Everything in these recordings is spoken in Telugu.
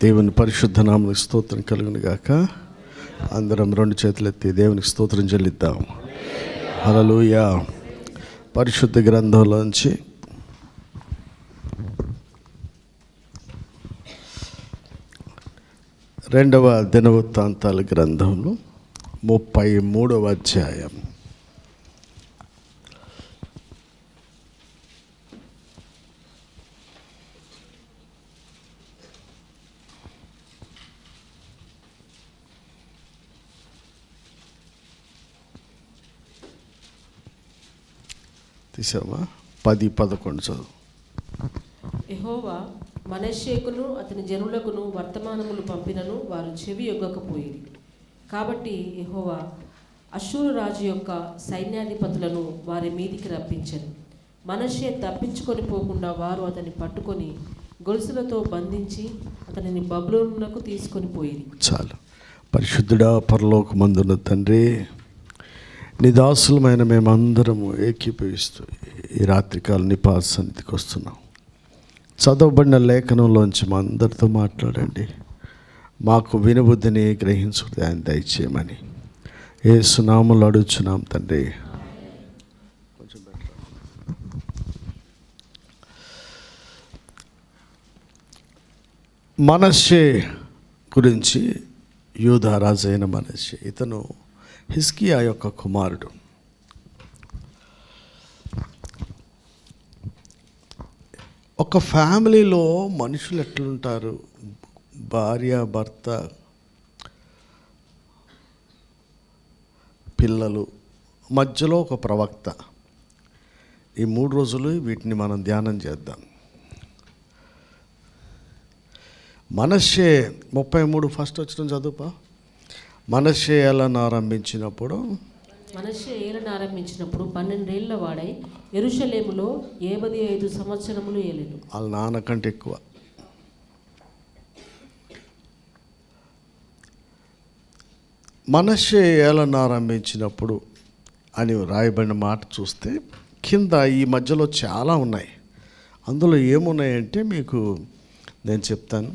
దేవుని పరిశుద్ధ నామమునకు స్తోత్రం కలుగును గాక. అందరం రెండు చేతులెత్తి దేవునికి స్తోత్రం చెల్లిద్దాం. హల్లెలూయా. పరిశుద్ధ గ్రంథంలోంచి రెండవ దినవృత్తాంతాల గ్రంథంలో 33వ అధ్యాయం. తీసామా? 10-11 చదువు. యెహోవా మనష్షేకును అతని జనులకును వర్తమానములు పంపినను వారు చెవి యొగ్గకపోయిరి. కాబట్టి యెహోవా అష్షూరు రాజు యొక్క సైన్యాధిపతులను వారి మీదికి రప్పించెను. మనష్షే తప్పించుకొని పోకుండా వారు అతన్ని పట్టుకొని గొలుసులతో బంధించి అతనిని బబులోనునకు తీసుకొని పోయిరి. చాలు. పరిశుద్ధుడా, పరలోకమందున్న తండ్రి, నీ దాసులమైన మేమందరము ఏకీభవిస్తూ ఈ రాత్రికాలం నీ పాద సన్నిధికి వస్తున్నాం. చదవబడిన లేఖనంలోంచి మా అందరితో మాట్లాడండి. మాకు వినబుద్ధిని గ్రహించుకుని ఆయన దయచేయమని యేసు నామములో అడుగుచున్నాం తండ్రి. మనష్షే గురించి, యూదా రాజు అయిన మనష్షే, ఇతను హిజ్కియా యొక్క కుమారుడు. ఒక ఫ్యామిలీలో మనుషులు ఎట్లుంటారు? భార్య, భర్త, పిల్లలు, మధ్యలో ఒక ప్రవక్త. ఈ 3 రోజులు వీటిని మనం ధ్యానం చేద్దాం. మనష్షే 33 ఫస్ట్ వచ్చిన చదువుపా. మనష్షే ఏలన ఆరంభించినప్పుడు 12 ఏళ్ల వాడై యెరూషలేములో 75 సంవత్సరములు ఏలెను. వాళ్ళ నాన్న కంటే ఎక్కువ. మనష్షే ఏలన ఆరంభించినప్పుడు అని రాయబడిన మాట చూస్తే కింద ఈ మధ్యలో చాలా ఉన్నాయి. అందులో ఏమున్నాయంటే మీకు నేను చెప్తాను.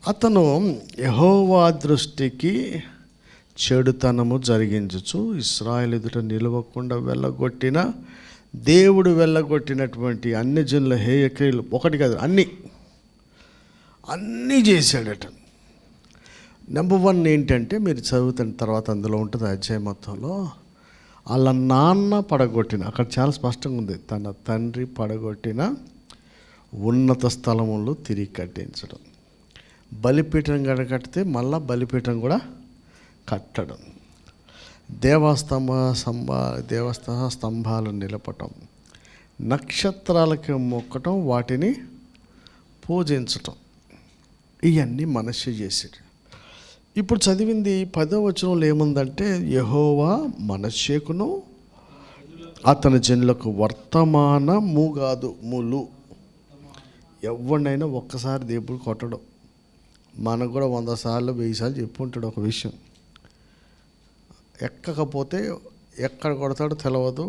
అతను యెహోవా దృష్టికి చెడుతనము జరిగించుచు ఇశ్రాయేలు ఎదుట నిలవకుండా వెళ్ళగొట్టిన, దేవుడు వెళ్ళగొట్టినటువంటి అన్ని జనుల హేయక్రియలు, ఒకటి కాదు అన్నీ చేశాడట. నెంబర్ 1 ఏంటంటే, మీరు చదువుతున్న తర్వాత అందులో ఉంటుంది అధ్యాయం మొత్తంలో, వాళ్ళ నాన్న పడగొట్టిన, అక్కడ చాలా స్పష్టంగా ఉంది, తన తండ్రి పడగొట్టిన ఉన్నత స్థలములు తిరిగి కట్టించడం. బలిపీఠం కడితే మళ్ళా బలిపీఠం కూడా కట్టడం. దేవస్థాన స్తంభాలు నిలపటం, నక్షత్రాలకి మొక్కటం, వాటిని పూజించటం, ఇవన్నీ మనష్షే చేసాడు. ఇప్పుడు చదివింది 10వ వచనంలో ఏముందంటే, యెహోవా మనష్షేకును అతని జనులకు వర్తమానము కాదు ములు. ఎవరినైనా ఒక్కసారి దేవుడు కొట్టడం. మనకు కూడా 100 సార్లు 1000 సార్లు చెప్పుంటాడు ఒక విషయం. ఎక్కకపోతే ఎక్కడ కొడతాడో తెలవదు.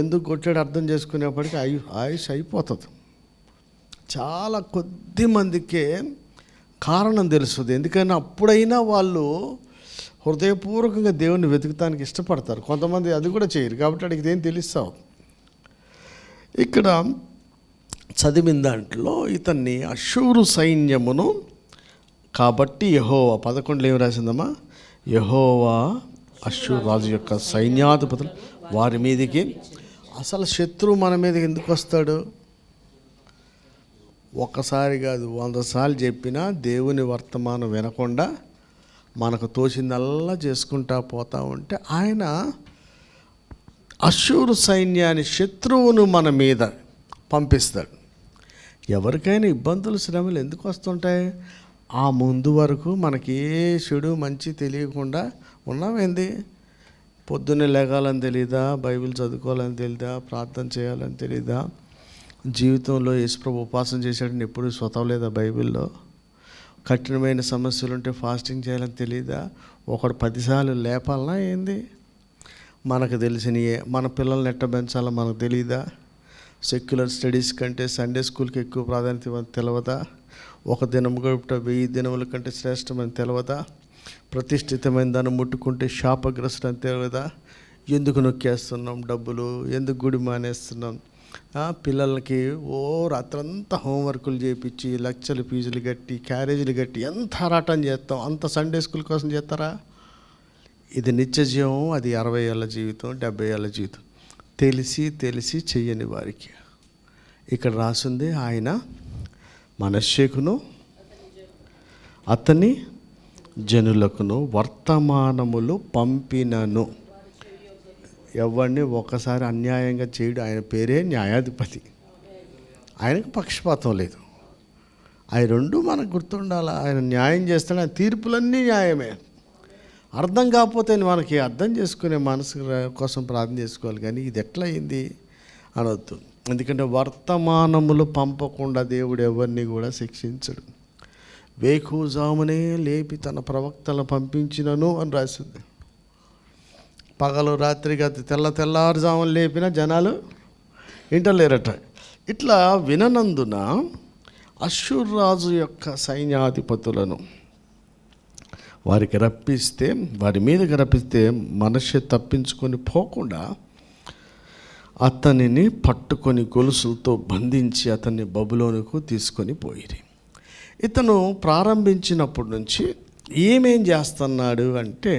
ఎందుకు కొట్టాడు అర్థం చేసుకునేప్పటికీ ఆయుష్ అయిపోతుంది. చాలా కొద్ది మందికే కారణం తెలుస్తుంది. ఎందుకని అప్పుడైనా వాళ్ళు హృదయపూర్వకంగా దేవుని వెతుకుతానికి ఇష్టపడతారు. కొంతమంది అది కూడా చేయరు, కాబట్టి వాడికి ఏం తెలుస్తావు. ఇక్కడ చదివిన దాంట్లో ఇతన్ని అష్షూరు సైన్యమును, కాబట్టి యెహోవా 11 ఏమి రాసిందమ్మా? యెహోవా అష్షూరు రాజు యొక్క సైన్యాధిపతులు వారి మీదకి. అసలు శత్రువు మన మీదకి ఎందుకు వస్తాడు? ఒక్కసారి కాదు 100 సార్లు చెప్పినా దేవుని వర్తమానం వినకుండా మనకు తోచిందల్లా చేసుకుంటా పోతూ ఉంటే ఆయన అష్షూరు సైన్యాన్ని, శత్రువును మన మీద పంపిస్తాడు. ఎవరికైనా ఇబ్బందులు, శ్రమలు ఎందుకు వస్తుంటాయి? ఆ ముందు వరకు మనకి ఏ చెడు మంచి తెలియకుండా ఉన్నామేంది? పొద్దున్నే లేగాలని తెలీదా? బైబిల్ చదువుకోవాలని తెలీదా? ప్రార్థన చేయాలని తెలీదా? జీవితంలో యేసుప్రభు ఉపవాసం చేశాడని ఎప్పుడు చదవలేదా బైబిల్లో? కఠినమైన సమస్యలు ఉంటే ఫాస్టింగ్ చేయాలని తెలీదా? ఒకడు 10 సార్లు లేపాలనా ఏంది? మనకు తెలిసినయే. మన పిల్లల్ని ఎట్ట పెంచాలో మనకు తెలీదా? సెక్యులర్ స్టడీస్ కంటే సండే స్కూల్కి ఎక్కువ ప్రాధాన్యత తెలియదా? ఒక దినం గడుపుట 1000 దినముల కంటే శ్రేష్టమని తెలవదా? ప్రతిష్ఠితమైన దాన్ని ముట్టుకుంటే శాపగ్రస్తుడు అని తెలవదా? ఎందుకు నొక్కేస్తున్నాం డబ్బులు? ఎందుకు గుడి మానేస్తున్నాం? పిల్లలకి రాత్రంతా హోంవర్కులు చేయించి లక్షలు ఫీజులు కట్టి క్యారేజీలు కట్టి ఎంత ఆరాటం చేస్తాం. అంత సండే స్కూల్ కోసం చేస్తారా? ఇది నిత్య జీవం, అది 60 ఏళ్ళ జీవితం, 70 ఏళ్ళ జీవితం. తెలిసి తెలిసి చెయ్యని వారికి ఇక్కడ రాసింది, ఆయన మనష్షేకును అతని జనులకును వర్తమానములు పంపినను. ఎవరిని ఒకసారి అన్యాయంగా చేయడు. ఆయన పేరే న్యాయాధిపతి. ఆయనకు పక్షపాతం లేదు. అవి రెండు మనకు గుర్తుండాలి. ఆయన న్యాయం చేస్తాడు. ఆయన తీర్పులన్నీ న్యాయమే. అర్థం కాకపోతే మనకి అర్థం చేసుకునే మనసు కోసం ప్రార్థన చేసుకోవాలి. కానీ ఇది ఎట్లా అయింది అనొద్దు. ఎందుకంటే వర్తమానములు పంపకుండా దేవుడు ఎవరిని కూడా శిక్షించడు. వేకువజామునే లేపి తన ప్రవక్తలను పంపించినను అని రాసింది. పగలు రాత్రి గతి తెల్లారుజామున లేపిన జనాలు వింటలేరట. ఇట్లా విననందున అష్షూరు రాజు యొక్క సైన్యాధిపతులను వారి మీదకి రప్పిస్తే మనష్షే తప్పించుకొని పోకుండా అతనిని పట్టుకొని గొలుసులతో బంధించి అతన్ని బబులోనుకు తీసుకొని పోయిరి. ఇతను ప్రారంభించినప్పటి నుంచి ఏమేం చేస్తున్నాడు అంటే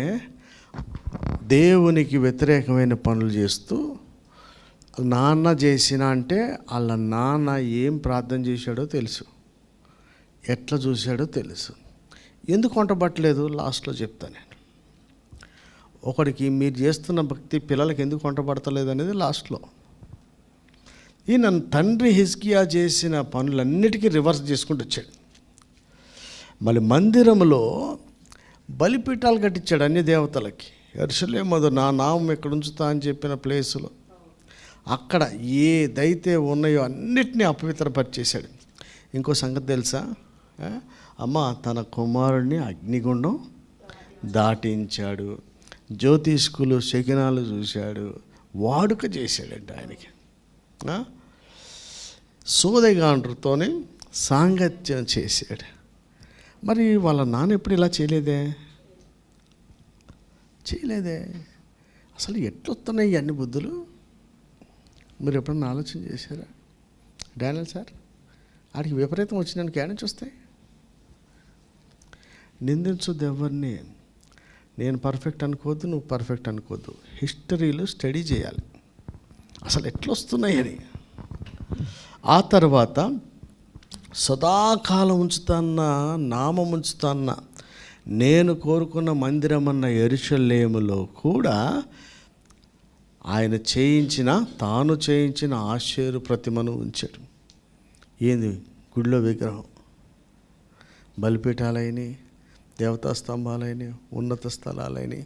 దేవునికి వ్యతిరేకమైన పనులు చేస్తూ, నాన్న చేసిన అంటే వాళ్ళ నాన్న ఏం ప్రార్థన చేశాడో తెలుసు, ఎట్లా చూశాడో తెలుసు. ఎందుకు వంటబట్టలేదు లాస్ట్లో చెప్తాను నేను. ఒకడికి మీరు చేస్తున్న భక్తి పిల్లలకి ఎందుకు వంటబడతలేదు అనేది లాస్ట్లో. ఈయన తండ్రి హిజ్కియా చేసిన పనులన్నిటికీ రివర్స్ చేసుకుంటూ వచ్చాడు. మళ్ళీ మందిరంలో బలిపీఠాలు కట్టించాడు అన్ని దేవతలకి. యెరూషలేము నా నామం ఎక్కడ ఉంచుతా అని చెప్పిన ప్లేసులో అక్కడ ఏదైతే ఉన్నాయో అన్నిటినీ అపవిత్రపరిచేశాడు. ఇంకో సంగతి తెలుసా? అమ్మ తన కుమారుడిని అగ్నిగుండం దాటించాడు. జ్యోతిష్కులు శకినాలు చూశాడు, వాడుక చేశాడంట ఆయనకి. సోదెగాండ్రుతోనే సాంగత్యం చేశాడు. మరి వాళ్ళ నాన్న ఎప్పుడు ఇలా చేయలేదే. అసలు ఎట్లొస్తున్నాయి అన్ని బుద్ధులు? మీరు ఎప్పుడన్నా ఆలోచన చేశారా? డానియల్ సార్ ఆడికి విపరీతం వచ్చినానికి ఏడ నుంచి వస్తాయి? నిందించొద్దు ఎవరిని. నేను పర్ఫెక్ట్ అనుకోవద్దు, నువ్వు పర్ఫెక్ట్ అనుకోవద్దు. హిస్టరీలో స్టడీ చేయాలి అసలు ఎట్లొస్తున్నాయి అని. ఆ తర్వాత సదాకాలం ఉంచుతాన్న, నామం ఉంచుతాన్న, నేను కోరుకున్న మందిరమన్న యెరూషలేములో కూడా ఆయన తాను చేయించిన ఆషేరు ప్రతిమను ఉంచాడు. ఏంది? గుడిలో విగ్రహం, బలిపీఠాలైనవి, దేవతా స్తంభాలైనవి, ఉన్నత స్థలాలైనవి,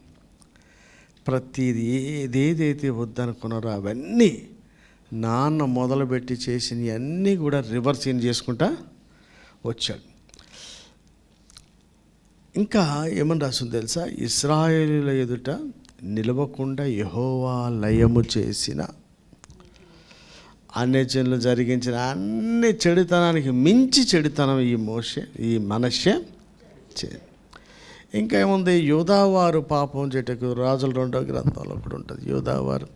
ప్రతిది ఏదేదైతే వద్దనుకున్నారో అవన్నీ నాన్న మొదలుపెట్టి చేసినవి అన్నీ కూడా రివర్స్ చేసుకుంటా వచ్చాడు. ఇంకా ఏమని రాసింది తెలుసా? ఇశ్రాయేలీయుల ఎదుట నిలవకుండా యెహోవా లయము చేసిన, అన్యజనులు జరిగించిన అన్ని చెడుతనానికి మించి చెడుతనం ఈ మనష్షే చే. ఇంకా ఏముంది? యూదావారు పాపం చేయుటకు, రాజుల 2వ గ్రంథంలో కూడా ఉంటుంది. యూదావారు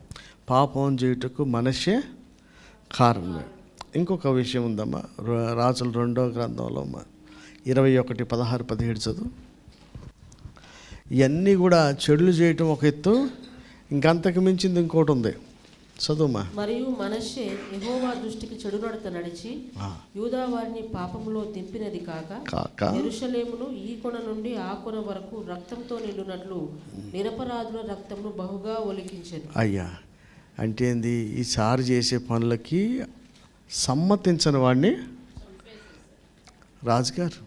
పాపం చేయుటకు మనష్షే కారణమే. ఇంకొక విషయం ఉందమ్మా, రాజుల 2వ గ్రంథంలో 21:16-17 చదువు. ఇవన్నీ కూడా చెడులు చేయటం ఒక ఎత్తు, ఇంకంతకు మించింది ఇంకోటి ఉంది. చదువుమా. మరియు మనష్షే యెహోవా దృష్టికి చెడు నడత నడిచి యూదా వారిని పాపములో దింపినది కాక యెరూషలేమును ఈ కొన నుండి ఆ కొన వరకు రక్తంతో నిండునట్లు నిరపరాధుల రక్తమును బహుగా ఒలికించెను. అయ్యా అంటే ఏంది? ఈసారి చేసే పనులకి సమ్మతించని వాడిని రాజుగారు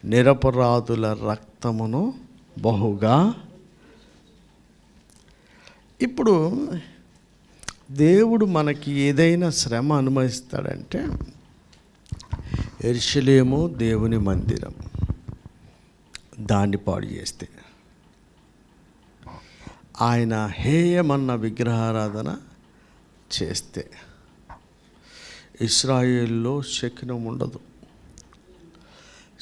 నిరపరాధుల రక్తమును బహుగా. ఇప్పుడు దేవుడు మనకి ఏదైనా శ్రమ అనుమతిస్తాడంటే, యెరూషలేము దేవుని మందిరం, దాన్ని పాడు చేస్తే, ఆయన హేయమన్న విగ్రహారాధన చేస్తే, ఇశ్రాయేల్లో శకునం ఉండదు.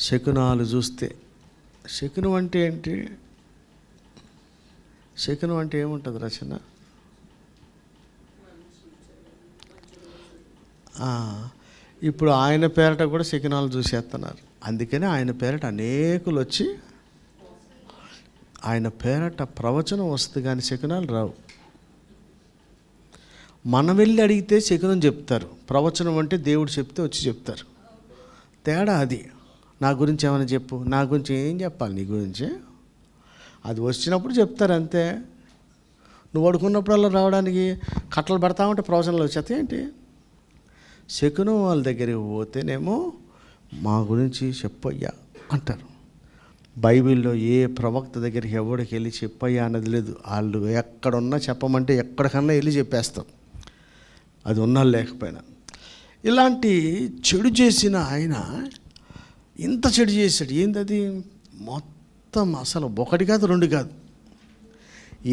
శకునాలు చూస్తే, శకునం అంటే ఏంటి? శకునం అంటే ఏముంటుంది రచన? ఇప్పుడు ఆయన పేరట కూడా శకునాలు చూసేస్తున్నారు. అందుకని ఆయన పేరట అనేకులు వచ్చి ఆయన పేరట ప్రవచనం వస్తుంది, కానీ శకునాలు రావు. మనం వెళ్ళి అడిగితే శకునం చెప్తారు, ప్రవచనం అంటే దేవుడు చెప్తే వచ్చి చెప్తారు. తేడా అది. నా గురించి ఏమైనా చెప్పు, నా గురించి ఏం చెప్పాలి, నీ గురించి అది వచ్చినప్పుడు చెప్తారు అంతే. నువ్వు అడుకున్నప్పుడల్లా రావడానికి కట్టలు పెడతామంటే ప్రవచనాలు వచ్చేది ఏంటి? శకునం వాళ్ళ దగ్గరికి పోతేనేమో మా గురించి చెప్పయ్యా అంటారు. బైబిల్లో ఏ ప్రవక్త దగ్గరికి ఎవరికి వెళ్ళి చెప్పయ్యా అన్నది లేదు. వాళ్ళు ఎక్కడున్నా చెప్పమంటే ఎక్కడికన్నా వెళ్ళి చెప్పేస్తారు, అది ఉన్నా లేకపోయినా. ఇలాంటి చెడు చేసిన ఆయన ఇంత చెడు చేశాడు. ఏంటది? మొత్తం అసలు ఒకటి కాదు రెండు కాదు,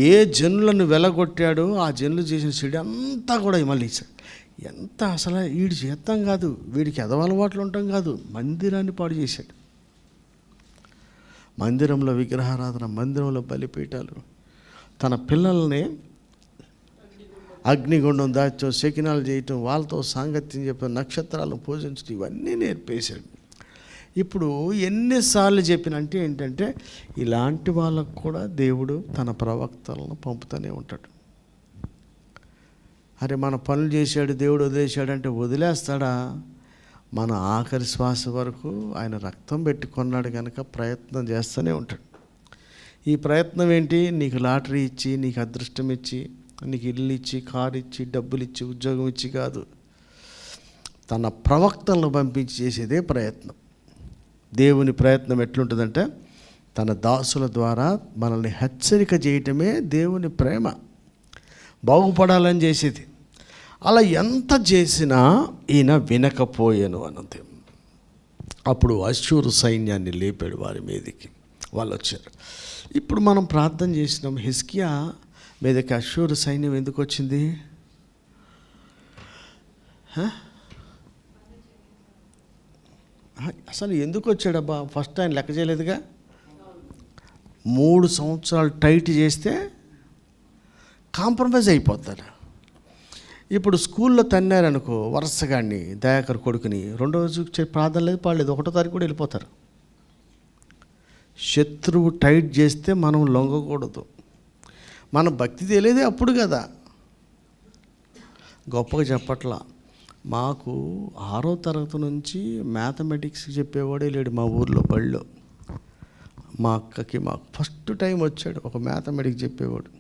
ఏ జనులను వెలగొట్టాడో ఆ జనులు చేసిన చెడు అంతా కూడా మళ్ళీ ఎంత అసలు వీడి చేస్తాం కాదు, వీడికి ఎదవలవాట్లు ఉంటాం కాదు, మందిరాన్ని పాడు చేశాడు. మందిరంలో విగ్రహారాధన, మందిరంలో బలిపీఠాలు, తన పిల్లల్ని అగ్నిగుండం దాచడం, శకినాలు చేయటం, వాళ్ళతో సాంగత్యం చెప్పడం, నక్షత్రాలను పూజించడం, ఇవన్నీ నేర్పేశాడు. ఇప్పుడు ఎన్నిసార్లు చెప్పినంటే ఏంటంటే ఇలాంటి వాళ్ళకు కూడా దేవుడు తన ప్రవక్తలను పంపుతూనే ఉంటాడు. అరే మన పనులు చేశాడు దేవుడు వదిలేశాడంటే వదిలేస్తాడా? మన ఆఖరి శ్వాస వరకు ఆయన రక్తం పెట్టి కొన్నాడు కనుక ప్రయత్నం చేస్తూనే ఉంటాడు. ఈ ప్రయత్నం ఏంటి? నీకు లాటరీ ఇచ్చి, నీకు అదృష్టం ఇచ్చి, నీకు ఇల్లు ఇచ్చి, కారు ఇచ్చి, డబ్బులు ఇచ్చి, ఉద్యోగం ఇచ్చి కాదు. తన ప్రవక్తలను పంపించి చేసేదే ప్రయత్నం. దేవుని ప్రయత్నం ఎట్లుంటుందంటే తన దాసుల ద్వారా మనల్ని హెచ్చరిక చేయటమే దేవుని ప్రేమ, బాగుపడాలని చేసేది. అలా ఎంత చేసినా ఈయన వినకపోయాను అన్నది. అప్పుడు అష్షూరు సైన్యాన్ని లేపాడు వారి మీదకి, వాళ్ళు వచ్చారు. ఇప్పుడు మనం ప్రార్థన చేసినాం, హిజ్కియా మీదకి అష్షూరు సైన్యం ఎందుకు వచ్చింది? అసలు ఎందుకు వచ్చాడబ్బా? ఫస్ట్ ఆయన లెక్క చేయలేదుగా. 3 సంవత్సరాలు టైట్ చేస్తే కాంప్రమైజ్ అయిపోతాడు. ఇప్పుడు స్కూల్లో తన్నారనుకో వరుసగాడిని, దయాకర్ కొడుకుని, 2వ రోజు ప్రార్థన లేదు, పాడలేదు, 1వ తారీఖు కూడా వెళ్ళిపోతారు. శత్రువు టైట్ చేస్తే మనం లొంగకూడదు. మన భక్తి తెలియదే అప్పుడు కదా. గొప్పగా చెప్పట్లా. మాకు 6వ తరగతి నుంచి మ్యాథమెటిక్స్ చెప్పేవాడే లేడు మా ఊర్లో బడిలో. మా అక్కకి మాకు ఫస్ట్ టైం వచ్చాడు ఒక మ్యాథమెటిక్స్ చెప్పేవాడు.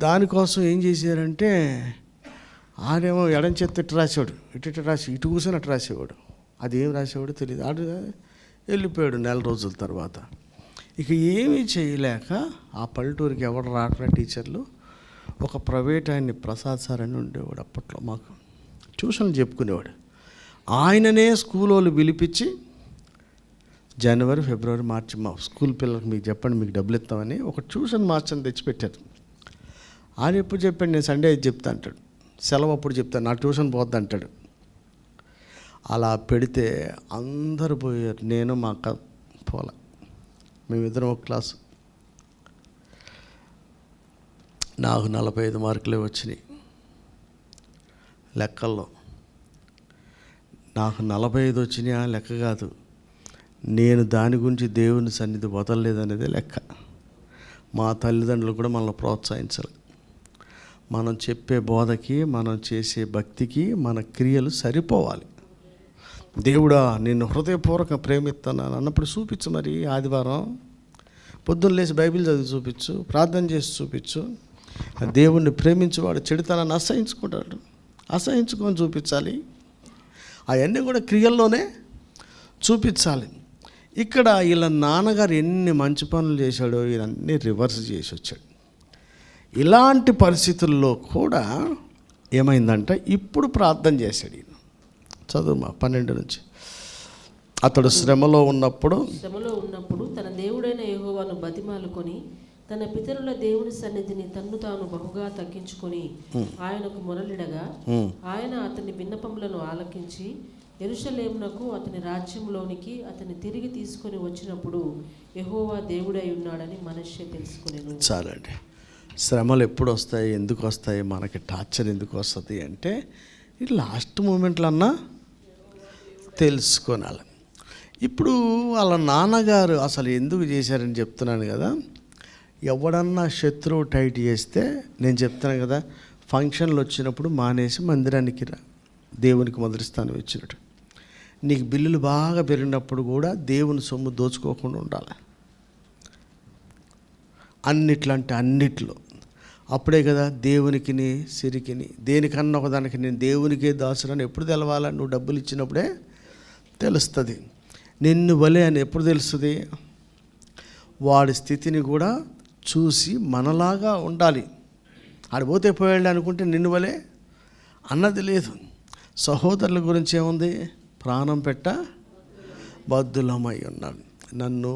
దానికోసం ఏం చేశారంటే ఆడేమో ఎడం చేత్తో ఇటు రాసేవాడు, ఇటు రాసి ఇటు కూర్చొని అటు రాసేవాడు. అది ఏం రాసేవాడో తెలియదు. ఆడు వెళ్ళిపోయాడు 4 రోజుల తర్వాత. ఇక ఏమీ చేయలేక ఆ పల్లెటూరికి ఎవరు రావట్లే టీచర్లు. ఒక ప్రైవేట్ ఆయన్ని ప్రసాద్ సార్ అని ఉండేవాడు, అప్పట్లో మాకు ట్యూషన్లు చెప్పుకునేవాడు. ఆయననే స్కూల్ వాళ్ళు పిలిపించి జనవరి, ఫిబ్రవరి, మార్చి మా స్కూల్ పిల్లలకు మీకు చెప్పండి మీకు డబ్బులు ఇస్తామని ఒక ట్యూషన్ మాస్టర్ని తెచ్చిపెట్టారు. ఆయన ఎప్పుడు చెప్పాడు, నేను సండే చెప్తా అంటాడు, సెలవు అప్పుడు చెప్తాను, నా ట్యూషన్ పోద్ది అంటాడు. అలా పెడితే అందరూ పోయారు. నేను మా అక్క పోలా, మేమిద్దరం ఒక క్లాసు. నాకు 45 మార్కులే వచ్చినాయి లెక్కల్లో. నాకు 45 వచ్చినాయా లెక్క కాదు, నేను దాని గురించి దేవుని సన్నిధి వదలలేదనేదే లెక్క. మా తల్లిదండ్రులు కూడా మనల్ని ప్రోత్సహించాలి. మనం చెప్పే బోధకి, మనం చేసే భక్తికి మన క్రియలు సరిపోవాలి. దేవుడా నిన్ను హృదయపూర్వకంగా ప్రేమిస్తున్నాను అన్నప్పుడు చూపించు. మరి ఆదివారం పొద్దున్న లేచి బైబిల్ చదివి చూపించు, ప్రార్థన చేసి చూపించు. దేవుణ్ణి ప్రేమించేవాడు చెడుతనాన్ని అసహించుకుంటాడు, అసహించుకొని చూపించాలి. అవన్నీ కూడా క్రియల్లోనే చూపించాలి. ఇక్కడ వీళ్ళ నాన్నగారు ఎన్ని మంచి పనులు చేశాడో ఇవన్నీ రివర్స్ చేసి వచ్చాడు. ఇలాంటి పరిస్థితుల్లో కూడా ఏమైందంటే ఇప్పుడు ప్రార్థన చేశాడు ఈయన. చదువు మా 12 నుంచి. అతడు శ్రమలో ఉన్నప్పుడు తన దేవుడైన యెహోవాను బతిమాలుకొని తన పితరుల దేవుని సన్నిధిని తన్ను తాను బహుగా తగ్గించుకొని ఆయనకు మొరలిడగా ఆయన అతని విన్నపములను ఆలకించి యెరూషలేమునకు అతని రాజ్యంలోనికి అతన్ని తిరిగి తీసుకొని వచ్చినప్పుడు యెహోవా దేవుడై ఉన్నాడని మనష్షే తెలుసుకునేను. చాలండి. శ్రమలు ఎప్పుడు వస్తాయి, ఎందుకు వస్తాయి, మనకి టార్చర్ ఎందుకు వస్తుంది అంటే ఈ లాస్ట్ మూమెంట్లో అన్నా తెలుసుకోనాలి. ఇప్పుడు వాళ్ళ నాన్నగారు అసలు ఎందుకు చేశారని చెప్తున్నాను కదా. ఎవడన్నా శత్రువు టైట్ చేస్తే నేను చెప్తాను కదా, ఫంక్షన్లు వచ్చినప్పుడు మానేసి మందిరానికి రా, దేవునికి మొదటి స్థానం ఇచ్చినట్టు. నీకు బిల్లులు బాగా పెరిగినప్పుడు కూడా దేవుని సొమ్ము దోచుకోకుండా ఉండాలి అన్నిట్లో. అప్పుడే కదా దేవునికిని సిరికిని దేనికన్నా ఒకదానికి నేను దేవునికే దాసుడని ఎప్పుడు తెలవాలా? నువ్వు డబ్బులు ఇచ్చినప్పుడే తెలుస్తుంది. నిన్ను వలే అని ఎప్పుడు తెలుస్తుంది? వాడి స్థితిని కూడా చూసి మనలాగా ఉండాలి. ఆడిపోతే పోయాడు అనుకుంటే నిన్ను వలే అన్నది లేదు. సహోదరుల గురించి ఏముంది? ప్రాణం పెట్ట బద్ధులమై ఉన్నాడు. నన్ను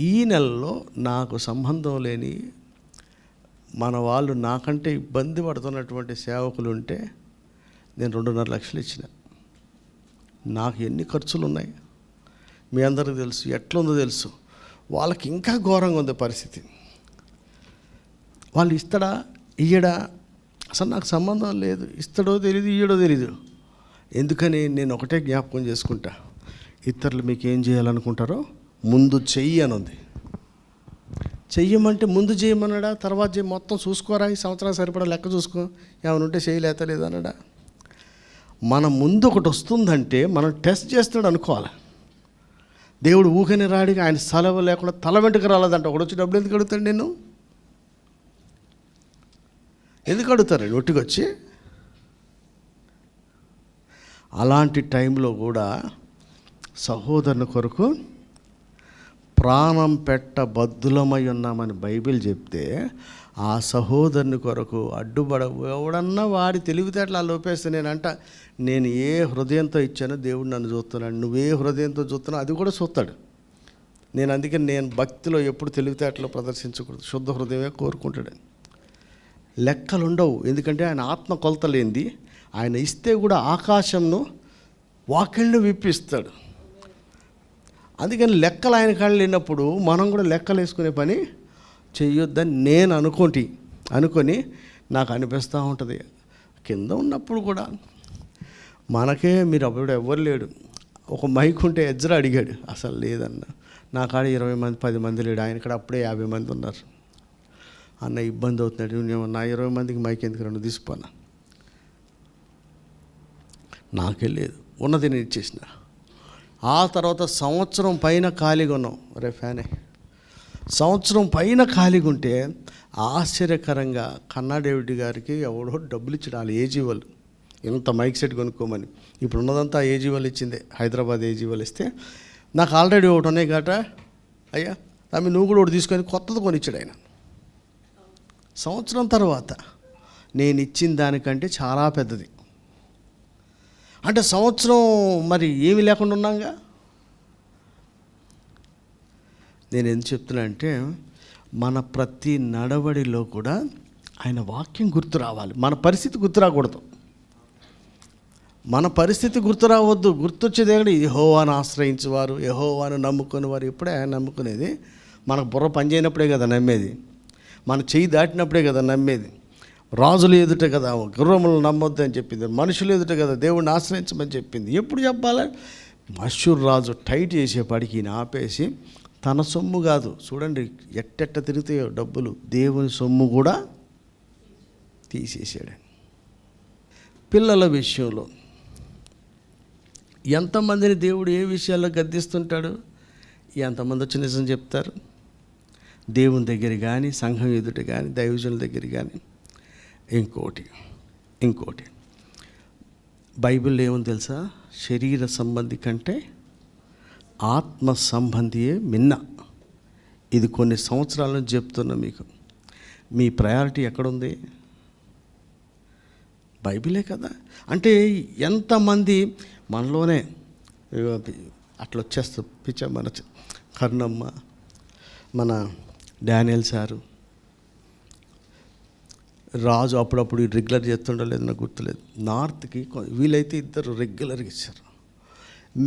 ఈ నెలలో నాకు సంబంధం లేని మన వాళ్ళు నాకంటే ఇబ్బంది పడుతున్నటువంటి సేవకులు ఉంటే నేను 2.5 లక్షలు ఇచ్చిన. నాకు ఎన్ని ఖర్చులు ఉన్నాయి మీ అందరికీ తెలుసు, ఎట్లుందో తెలుసు. వాళ్ళకి ఇంకా ఘోరంగా ఉంది పరిస్థితి. వాళ్ళు ఇస్తాడా ఇయ్యడా అసలు నాకు సంబంధం లేదు. ఇస్తాడో తెలీదు, ఇయ్యడో తెలీదు. ఎందుకని నేను ఒకటే జ్ఞాపకం చేసుకుంటా, ఇతరులు మీకు ఏం చేయాలనుకుంటారో ముందు చెయ్యి అని ఉంది. చెయ్యమంటే ముందు చేయమన్నాడా, తర్వాత చేయి, మొత్తం చూసుకోరా, ఈ సంవత్సరం సరిపడా లెక్క చూసుకో, ఏమైనా ఉంటే చేయలేత లేదన్నాడా? మన ముందు ఒకటి వస్తుందంటే మనం టెస్ట్ చేస్తాడు అనుకోవాలి. దేవుడు ఊకని రాడిగా ఆయన సెలవు లేకుండా తల వెంటకు రాలేదంట. ఒకటి వచ్చి డబ్బులు ఎందుకు అడుగుతాడు? నేను ఎందుకు అడుగుతారండి ఒట్టికొచ్చి? అలాంటి టైంలో కూడా సహోదరుని కొరకు ప్రాణం పెట్ట బద్ధులమై ఉన్నామని బైబిల్ చెప్తే, ఆ సహోదరుని కొరకు అడ్డుపడ ఎవడన్నా వాడి తెలివితేటలు అలా లోపేస్తే నేను ఏ హృదయంతో ఇచ్చానో దేవుడు నన్ను చూస్తున్నాడు, నువ్వే హృదయంతో చూస్తున్నావు అది కూడా చూస్తాడు. అందుకని నేను భక్తిలో ఎప్పుడు తెలివితేటలు ప్రదర్శించకూడదు, శుద్ధ హృదయమే కోరుకుంటాడు. లెక్కలు ఉండవు, ఎందుకంటే ఆయన ఆత్మ కొలతలేంది. ఆయన ఇస్తే కూడా ఆకాశంను వాకిళ్ళు విప్పిస్తాడు. అందుకని లెక్కలు ఆయన కాళ్ళు లేనప్పుడు మనం కూడా లెక్కలు వేసుకునే పని చెయ్యొద్దని నేను అనుకొని నాకు అనిపిస్తూ ఉంటుంది. కింద ఉన్నప్పుడు కూడా మనకే మీరు అప్పుడు ఎవ్వరు లేడు. ఒక మైక్ ఉంటే ఎజ్రా అడిగాడు, అసలు లేదన్న. నా కాడ 20 మంది 10 మంది లేడు, ఆయన కాడ అప్పుడే 50 మంది ఉన్నారు. అన్న ఇబ్బంది అవుతున్నాడు, నా 20 మందికి మైక్ ఎందుకు రెండు తీసుకుపోనా? నాకే లేదు, ఉన్నది నేను ఇచ్చేసిన. ఆ తర్వాత సంవత్సరం పైన ఖాళీగా ఉన్నాం. ఫ్యానే సంవత్సరం పైన ఖాళీగా ఉంటే ఆశ్చర్యకరంగా కన్నాడేవిడి గారికి ఎవడో డబ్బులు ఇచ్చాడు. వాళ్ళు ఏజీ వాళ్ళు ఇంత మైక్ సెట్ కొనుక్కోమని. ఇప్పుడు ఉన్నదంతా ఏజీ వాళ్ళు ఇచ్చిందే, హైదరాబాద్ ఏజీ వాళ్ళు ఇస్తే నాకు ఆల్రెడీ ఒకటి ఉన్నాయి గట. అయ్యా తమ్మి నువ్వు కూడా ఒకటి తీసుకొని కొత్తది కొనిచ్చాడు ఆయన. సంవత్సరం తర్వాత నేను ఇచ్చిన దానికంటే చాలా పెద్దది. అంటే సంవత్సరం మరి ఏమీ లేకుండా ఉన్నాగా. నేను ఎందుకు చెప్తున్నా అంటే మన ప్రతి నడవడిలో కూడా ఆయన వాక్యం గుర్తు రావాలి. మన పరిస్థితి గుర్తు రాకూడదు. మన పరిస్థితి గుర్తు రావద్దు. గుర్తొచ్చేది ఏంటంటే యెహోవాను ఆశ్రయించేవారు, యెహోవాను నమ్ముకునే వారు. ఎప్పుడే ఆయన నమ్ముకునేది? మనకు బుర్ర పనిచేయనప్పుడే కదా నమ్మేది, మన చెయ్యి దాటినప్పుడే కదా నమ్మేది. రాజులు ఎదుట కదా గుర్రములు నమ్మొద్దు అని చెప్పింది, మనుషులు ఎదుట కదా దేవుడిని ఆశ్రయించమని చెప్పింది. ఎప్పుడు చెప్పాలి? అష్షూరు రాజు టైట్ చేసేపాడికి ఈయన ఆపేసి తన సొమ్ము కాదు, చూడండి ఎట్టెట్ట తిరుగుతాయో డబ్బులు, దేవుని సొమ్ము కూడా తీసేసాడు. పిల్లల విషయంలో ఎంతమందిని దేవుడు ఏ విషయాల్లో గద్దిస్తుంటాడు? ఎంతమంది వచ్చి నిజం చెప్తారు? దేవుని దగ్గర కానీ, సంఘం ఎదుట కానీ, దైవజనుల దగ్గర కానీ. ఇంకోటి బైబిల్లో ఏముంది తెలుసా? శరీర సంబంధి కంటే ఆత్మ సంబంధియే మిన్న. ఇది కొన్ని సంవత్సరాల నుంచి చెప్తున్నా మీకు. మీ ప్రయారిటీ ఎక్కడుంది? బైబిలే కదా. అంటే ఎంతమంది మనలోనే అట్లా వచ్చేస్తూ పిచ్చ మన కర్ణమ్మ, మన డానియల్ సారు, రాజు అప్పుడప్పుడు రెగ్యులర్ చేస్తుండో లేదు నాకు గుర్తులేదు. నార్త్కి వీలైతే ఇద్దరు రెగ్యులర్గా ఇచ్చారు,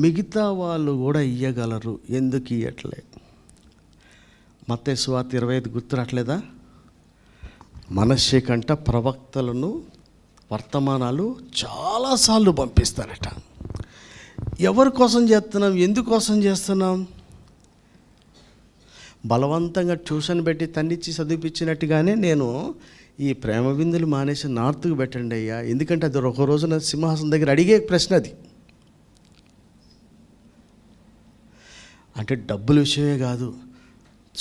మిగతా వాళ్ళు కూడా ఇయ్యగలరు, ఎందుకు ఇయ్యట్లే? మత్తయి సువార్త 25 గుర్తురాట్లేదా? మనష్షే కంట ప్రవక్తలను వర్తమానాలు చాలాసార్లు పంపిస్తారట. ఎవరి కోసం చేస్తున్నాం, ఎందుకోసం చేస్తున్నాం? బలవంతంగా ట్యూషన్ పెట్టి తన్నిచ్చి చదివిపించినట్టుగానే నేను ఈ ప్రేమ విందులు మానేసి నార్త్కు పెట్టండి అయ్యా, ఎందుకంటే అది ఒక రోజున సింహాసనం దగ్గర అడిగే ప్రశ్న అది. అంటే డబ్బుల విషయమే కాదు,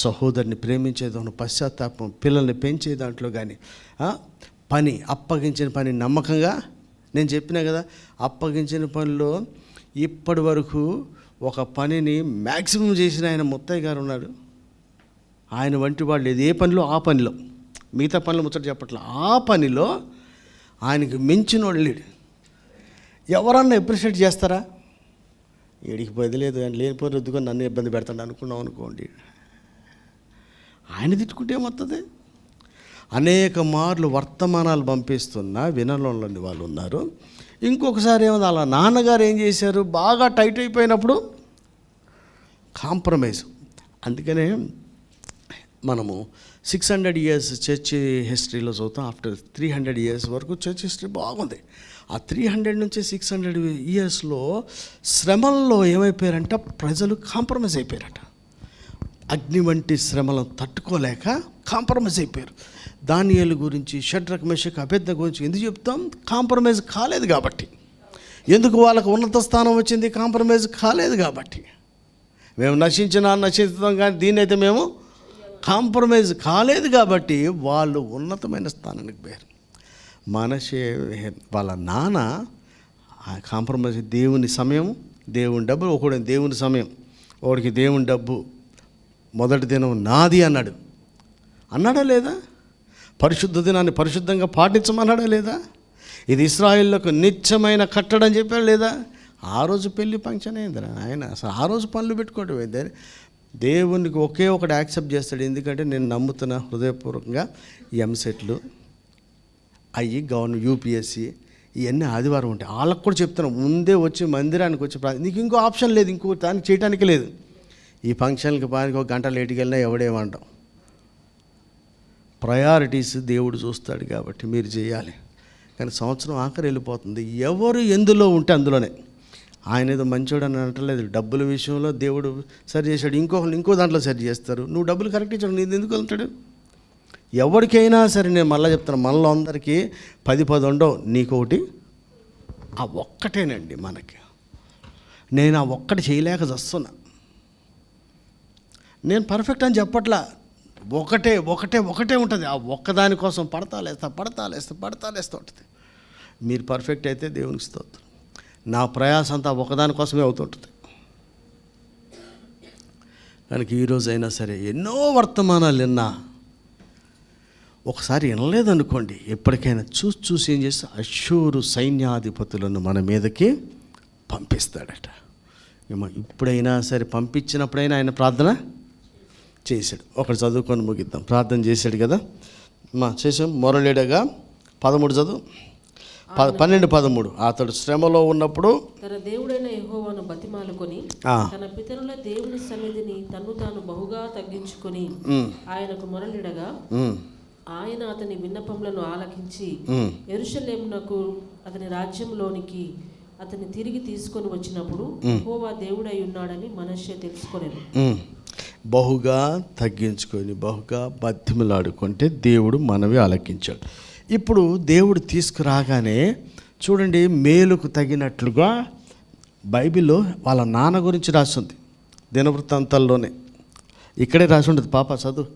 సహోదరుని ప్రేమించేదాన్ని, పశ్చాత్తాపం, పిల్లల్ని పెంచే దాంట్లో కానీ, పని అప్పగించిన పని నమ్మకంగా, నేను చెప్పినా కదా, అప్పగించిన పనిలో ఇప్పటి వరకు ఒక పనిని మ్యాక్సిమం చేసిన ఆయన ముత్తయ్య గారు ఉన్నాడు. ఆయన వంటి వాళ్ళు లేదు ఏ పనిలో ఆ పనిలో, మిగతా పనులు ముచ్చట చెప్పట్ల, ఆ పనిలో ఆయనకి మించిన వాళ్ళు లేడు. ఎవరన్నా అప్రిషియేట్ చేస్తారా? ఏడికి బదిలేదు అని లేనిపోయి రుద్దుకొని నన్ను ఇబ్బంది పెడతాడు అనుకున్నాం అనుకోండి, ఆయన తిట్టుకుంటే ఏమవుతుంది? అనేక మార్లు వర్తమానాలు పంపిస్తున్నా వినలోని వాళ్ళు ఉన్నారు. ఇంకొకసారి ఏమన్నా అలా నాన్నగారు ఏం చేశారు, బాగా టైట్ అయిపోయినప్పుడు కాంప్రమైజ్. అందుకనే మనము 600 years చర్చ్ హిస్టరీలో చదువుతాం. ఆఫ్టర్ 300 years వరకు చర్చ్ హిస్టరీ బాగుంది. ఆ 300 నుంచి 600 yearsలో శ్రమల్లో ఏమైపోయారంట, ప్రజలు కాంప్రమైజ్ అయిపోయారట. అగ్ని వంటి శ్రమలను తట్టుకోలేక కాంప్రమైజ్ అయిపోయారు. దానియేలు గురించి, షడ్రక్ మెషక్ అబేద్నెగో గురించి ఎందుకు చెప్తాం? కాంప్రమైజ్ కాలేదు కాబట్టి. ఎందుకు వాళ్ళకు ఉన్నత స్థానం వచ్చింది? కాంప్రమైజ్ కాలేదు కాబట్టి. మేము నశించుతాం కానీ దీన్ని అయితే మేము కాంప్రమైజ్ కాలేదు కాబట్టి వాళ్ళు ఉన్నతమైన స్థానానికి పోయారు. మనషే వాళ్ళ నాన్న కాంప్రమైజ్, దేవుని సమయం, దేవుని డబ్బు, ఒకడు దేవుని సమయం, ఒకడికి దేవుని డబ్బు, మొదటి దినం నాది అన్నాడా లేదా? పరిశుద్ధ దినాన్ని పరిశుద్ధంగా పాటించమన్నాడా లేదా? ఇది ఇశ్రాయేలులకు నిత్యమైన కట్టడం చెప్పాడు లేదా? ఆ రోజు పెళ్లి ఫంక్షన్ అయిందిరా ఆయన, అసలు ఆ రోజు పనులు పెట్టుకోవడం ఏంది? దేవునికి ఒకే ఒకటి యాక్సెప్ట్ చేస్తాడు. ఎందుకంటే నేను నమ్ముతున్నా హృదయపూర్వకంగా, ఎంసెట్లు అయ్యి గవర్నమెంట్ యూపీఎస్సీ ఇవన్నీ ఆదివారం ఉంటాయి. వాళ్ళకు కూడా చెప్తున్నాం, ముందే వచ్చి మందిరానికి వచ్చి నీకు ఇంకో ఆప్షన్ లేదు, ఇంకో దానికి చేయడానికి లేదు. ఈ ఫంక్షన్కి పానికి ఒక గంట లేటుకి వెళ్ళినా ఎవడేమంటాం? ప్రయారిటీస్ దేవుడు చూస్తాడు కాబట్టి మీరు చేయాలి. కానీ సంవత్సరం ఆఖరి వెళ్ళిపోతుంది, ఎవరు ఎందులో ఉంటే అందులోనే. ఆయన ఏదో మంచోడు అని అనట్లేదు, డబ్బుల విషయంలో దేవుడు సరి చేశాడు, ఇంకో దాంట్లో సరి చేస్తారు. నువ్వు డబ్బులు కరెక్ట్ ఇచ్చాడు, నేను ఎందుకు వెళ్తాడు? ఎవరికైనా సరే నేను మళ్ళీ చెప్తాను, మనలో అందరికీ 10 ఉండవు, నీకొకటి ఆ ఒక్కటేనండి మనకి. నేను ఆ ఒక్కటి చేయలేక చస్తున్నా. నేను పర్ఫెక్ట్ అని చెప్పట్లా, ఒకటే ఉంటుంది. ఆ ఒక్కదాని కోసం పడతాలేస్తా ఉంటుంది. మీరు పర్ఫెక్ట్ అయితే దేవునికి స్తోత్రం. నా ప్రయాస అంతా ఒకదాని కోసమే అవుతుంటుంది. కనుక ఈరోజైనా సరే ఎన్నో వర్తమానాలు విన్నా, ఒకసారి వినలేదనుకోండి, ఎప్పటికైనా చూసి ఏం చేస్తే అష్షూరు సైన్యాధిపతులను మన మీదకి పంపిస్తాడట. ఇప్పుడైనా సరే, పంపించినప్పుడైనా ఆయన ప్రార్థన చేశాడు. ఒకటి చదువుకొని ముగిద్దాం. ప్రార్థన చేశాడు కదా, చేసాం. మొరలేడగా 13 చదువు, 12-13. అతడు శ్రమలో ఉన్నప్పుడు తన దేవుడైన యెహోవాను బతిమాలుకొని తన పితరుల దేవుని సన్నిధిని తన్ను తాను బహుగా తగ్గించుకొని ఆయనకు మొరలిడగా ఆయన అతని విన్నపములను ఆలకించి యెరూషలేమునకు అతని రాజ్యంలోనికి అతన్ని తిరిగి తీసుకొని వచ్చినప్పుడు యెహోవా దేవుడై ఉన్నాడని మనష్షే తెలుసుకొనెను. బహుగా తగ్గించుకొని బహుగా బతిమలాడుకుంటే దేవుడు మనవి ఆలకించాడు. ఇప్పుడు దేవుడు తీసుకురాగానే చూడండి, మేలుకు తగినట్లుగా బైబిల్లో వాళ్ళ నాన్న గురించి రాస్తుంది. దినవృత్తాంతాల్లోనే ఇక్కడే రాసి ఉంటుంది. పాప చదువు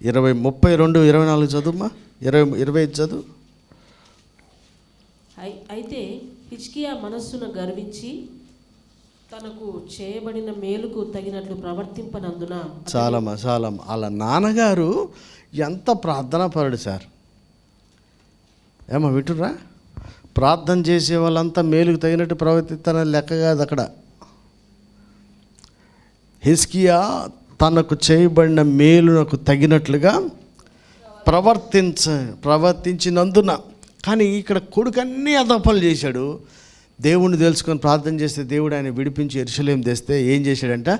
32-24 చదువుమా, 25 చదువు. అయితే హిజ్కియా మనస్సును గర్వించి తనకు చేయబడిన మేలుకు తగినట్లు ప్రవర్తింపనందున చాలా వాళ్ళ నాన్నగారు ఎంత ప్రార్థనాపరుడు సార్. ఏమో వింటురా? ప్రార్థన చేసే వాళ్ళంతా మేలుకు తగినట్టు ప్రవర్తిస్తానని లెక్క కాదు అక్కడ. హిజ్కియా తనకు చేయబడిన మేలునకు తగినట్లుగా ప్రవర్తించినందున. కానీ ఇక్కడ కొడుకు అన్నీ అదపలు చేశాడు. దేవుణ్ణి తెలుసుకొని ప్రార్థన చేస్తే దేవుడు ఆయన విడిపించి యెరూషలేము తెస్తే ఏం చేశాడంట,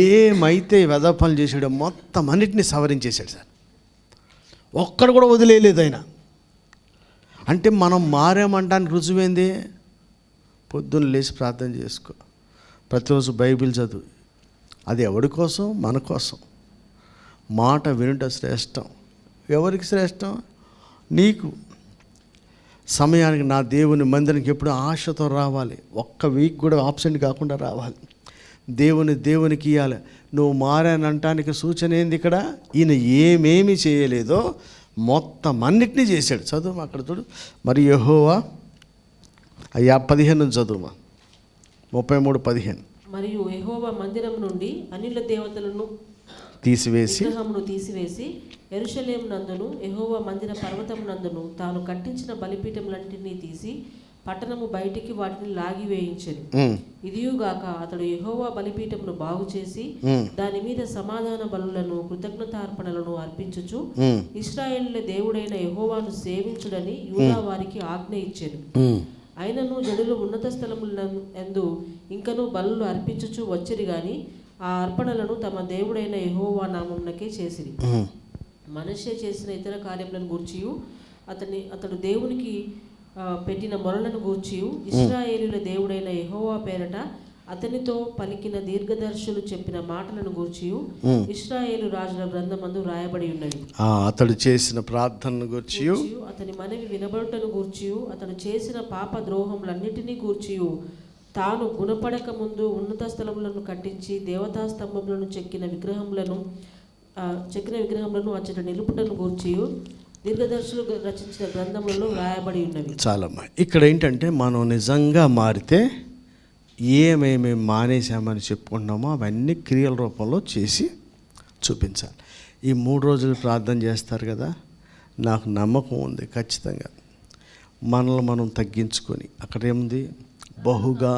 ఏమైతే వెదపలు చేశాడో మొత్తం అన్నిటినీ సవరించేశాడు సార్. ఒక్కడు కూడా వదిలేయలేదు ఆయన. అంటే మనం మారామంటానికి రుజువేంది? పొద్దున్న లేచి ప్రార్థన చేసుకో, ప్రతిరోజు బైబిల్ చదువు. అది ఎవడి కోసం? మన కోసం. మాట వినుట శ్రేష్టం. ఎవరికి శ్రేష్టం? నీకు. సమయానికి నా దేవుని మందిరానికి ఎప్పుడు ఆశతో రావాలి. ఒక్క వీక్ కూడా ఆబ్సెంట్ కాకుండా రావాలి. దేవునికి ఇవ్వాలి. నువ్వు మారానంటానికి సూచన ఏంది ఇక్కడ? ఈయన ఏమేమి చేయలేదో మొత్తం అన్నిటినీ చేశాడు. చదువు అక్కడ చూడు. మరి యెహోవా 15 చదువు, 33:15. మరియు యెహోవా మందిరం నుండి అనిల దేవతలను తీసివేసి యెరూషలేము నందును యెహోవా మందిర పర్వతం నందును తాను కట్టించిన బలిపీఠములన్నిటినీ తీసి పట్టణము బయటికి వాటిని లాగివేయించెను. ఇదియుగాక అతడు యెహోవా బలిపీఠమును బాగు చేసి దాని మీద సమాధాన బలులను కృతజ్ఞతార్పణలను అర్పించుచు ఇశ్రాయేలుల దేవుడైన యెహోవాను సేవించుడని యూదా వారికి ఆజ్ఞ ఇచ్చెను. అయినను జనులు ఉన్నత స్థలములందు ఇంకనూ బలులు అర్పించుచు వచ్చిరి గాని ఆ అర్పణలను తమ దేవుడైన యెహోవా నామమునకే చేసిరి. మనష్షే చేసిన ఇతర కార్యములను గూర్చియు అతడు దేవునికి పెట్టిన మొరలను గూర్చియు ఇశ్రాయేలుల దేవుడైన యెహోవా పేరట అతనితో పలికిన దీర్ఘదర్శులు చెప్పిన మాటలను గూర్చియు ఇశ్రాయేలు రాజుల గ్రంథమందు రాయబడి ఉన్నది. అతడు చేసిన ప్రార్థనను గూర్చియు అతని మనవి వినబడుటను గూర్చియు అతడు చేసిన పాప ద్రోహములన్నిటినీ గూర్చియు తాను గుణపడక ముందు ఉన్నత స్థలములను కట్టించి దేవతా స్తంభములను చెక్కిన విగ్రహములను అచ్చట నిలుపుటను గూర్చియు దీర్ఘదర్శులు రచించిన గ్రంథములలో రాయబడి ఉన్నవి. చాలమ్మా. ఇక్కడ ఏంటంటే మనం నిజంగా మారితే ఏమేమి మానేసామని చెప్పుకుంటున్నామో అవన్నీ క్రియల రూపంలో చేసి చూపించాలి. ఈ 3 రోజులు ప్రార్థన చేస్తారు కదా, నాకు నమ్మకం ఉంది ఖచ్చితంగా మనల్ని మనం తగ్గించుకొని, అక్కడ ఏముంది, బహుగా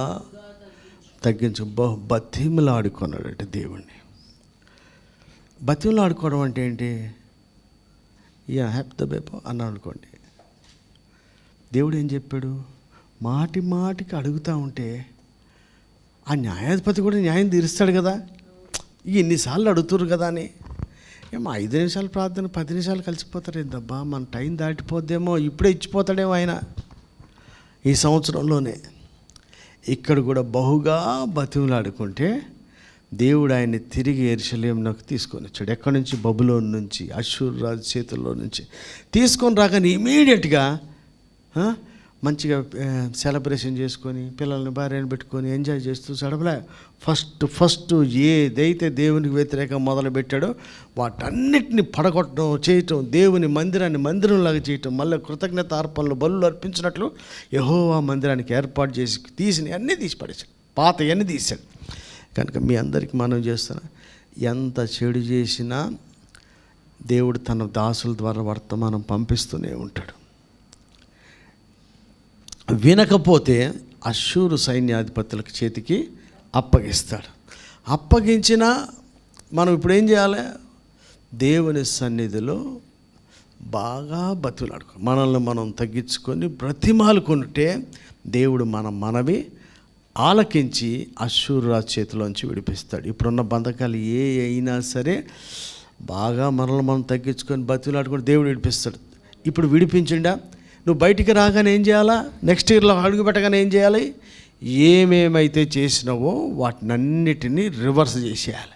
బతిమలాడుకున్నాడు అంటే దేవుణ్ణి. బతిమలాడుకోవడం అంటే ఏంటి? హ్యాప్ ద బేపో అన్నాడు అనుకోండి. దేవుడు ఏం చెప్పాడు? మాటికి అడుగుతూ ఉంటే ఆ న్యాయాధిపతి కూడా న్యాయం తీరుస్తాడు కదా. ఎన్నిసార్లు అడుగుతురు కదా అని. ఏమో 5 నిమిషాలు ప్రార్థన 10 నిమిషాలు కలిసిపోతారు. ఏందబ్బా మన టైం దాటిపోద్దేమో, ఇప్పుడే ఇచ్చిపోతాడేమో ఆయన ఈ సంవత్సరంలోనే. ఇక్కడ కూడా బహుగా బతిమలాడుకుంటే దేవుడు ఆయన్ని తిరిగి యెరూషలేమునకు తీసుకొని వచ్చాడు. ఎక్కడి నుంచి? బబులోను నుంచి, అష్షూరు రాజు చేతుల్లో నుంచి తీసుకొని రాగానే ఇమీడియట్గా మంచిగా సెలబ్రేషన్ చేసుకొని పిల్లల్ని భార్యను పెట్టుకొని ఎంజాయ్ చేస్తూ సడపలే ఫస్ట్ ఏదైతే దేవునికి వ్యతిరేకంగా మొదలుపెట్టాడో వాటన్నిటిని పడగొట్టడం చేయటం, దేవుని మందిరాన్ని మందిరంలాగా చేయటం, మళ్ళీ కృతజ్ఞత అర్పణలు బలులు అర్పించినట్లు యెహోవా మందిరానికి ఏర్పాటు చేసి తీసినవి అన్నీ తీసి పడేశాడు. పాతవన్నీ తీశాడు. కనుక మీ అందరికీ మనం చేస్తున్నా, ఎంత చెడు చేసినా దేవుడు తన దాసుల ద్వారా వర్తమానం పంపిస్తూనే ఉంటాడు. వినకపోతే అష్షూరు సైన్యాధిపతులకు చేతికి అప్పగిస్తాడు. అప్పగించినా మనం ఇప్పుడు ఏం చేయాలి? దేవుని సన్నిధిలో బాగా బతులాడుకో, మనల్ని మనం తగ్గించుకొని బ్రతిమాలుకుంటే దేవుడు మన మనవి ఆలకించి అష్షూరు రాజు చేతిలోంచి విడిపిస్తాడు. ఇప్పుడున్న బంధకాలు అయినా సరే బాగా మనల్ని మనం తగ్గించుకొని బతులాడుకొని దేవుడు విడిపిస్తాడు. ఇప్పుడు విడిపించిండా? నువ్వు బయటికి రాగానే ఏం చేయాలా? నెక్స్ట్ ఇయర్లో అడుగు పెట్టగానే ఏం చేయాలి? ఏమేమైతే చేసినావో వాటినన్నిటినీ రివర్స్ చేసేయాలి.